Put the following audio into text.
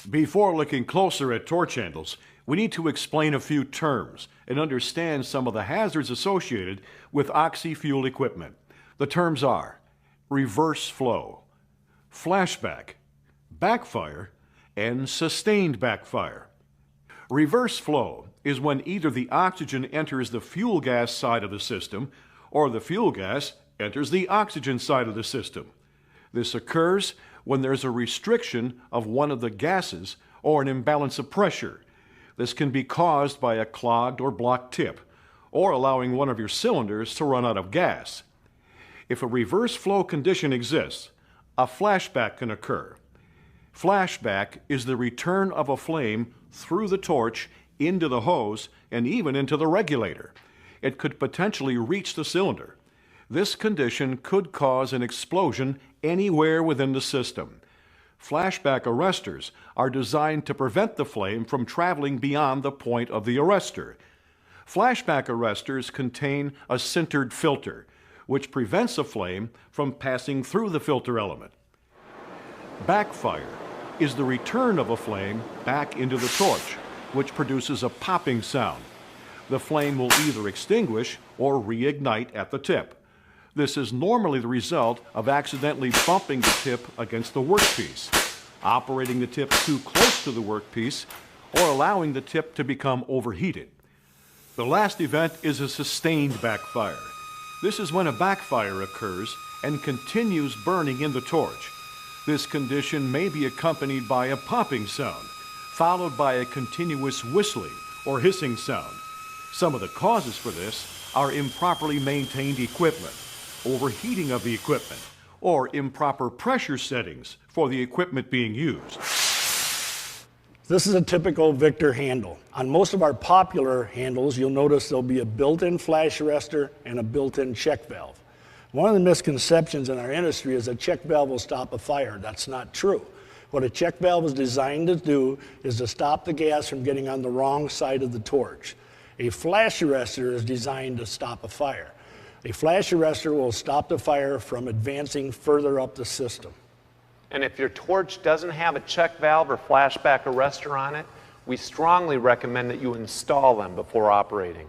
Before looking closer at torch handles, we need to explain a few terms and understand some of the hazards associated with oxy-fuel equipment. The terms are reverse flow, flashback, backfire, and sustained backfire. Reverse flow is when either the oxygen enters the fuel gas side of the system or the fuel gas enters the oxygen side of the system. This occurs when there's a restriction of one of the gases or an imbalance of pressure. This can be caused by a clogged or blocked tip or allowing one of your cylinders to run out of gas. If a reverse flow condition exists, a flashback can occur. Flashback is the return of a flame through the torch into the hose and even into the regulator. It could potentially reach the cylinder. This condition could cause an explosion anywhere within the system. Flashback arresters are designed to prevent the flame from traveling beyond the point of the arrestor. Flashback arresters contain a sintered filter, which prevents a flame from passing through the filter element. Backfire is the return of a flame back into the torch, which produces a popping sound. The flame will either extinguish or reignite at the tip. This is normally the result of accidentally bumping the tip against the workpiece, operating the tip too close to the workpiece, or allowing the tip to become overheated. The last event is a sustained backfire. This is when a backfire occurs and continues burning in the torch. This condition may be accompanied by a popping sound, followed by a continuous whistling or hissing sound. Some of the causes for this are improperly maintained equipment, overheating of the equipment, or improper pressure settings for the equipment being used. This is a typical Victor handle. On most of our popular handles, you'll notice there'll be a built-in flash arrestor and a built-in check valve. One of the misconceptions in our industry is a check valve will stop a fire. That's not true. What a check valve is designed to do is to stop the gas from getting on the wrong side of the torch. A flash arrestor is designed to stop a fire. A flash arrestor will stop the fire from advancing further up the system. And if your torch doesn't have a check valve or flashback arrestor on it, we strongly recommend that you install them before operating.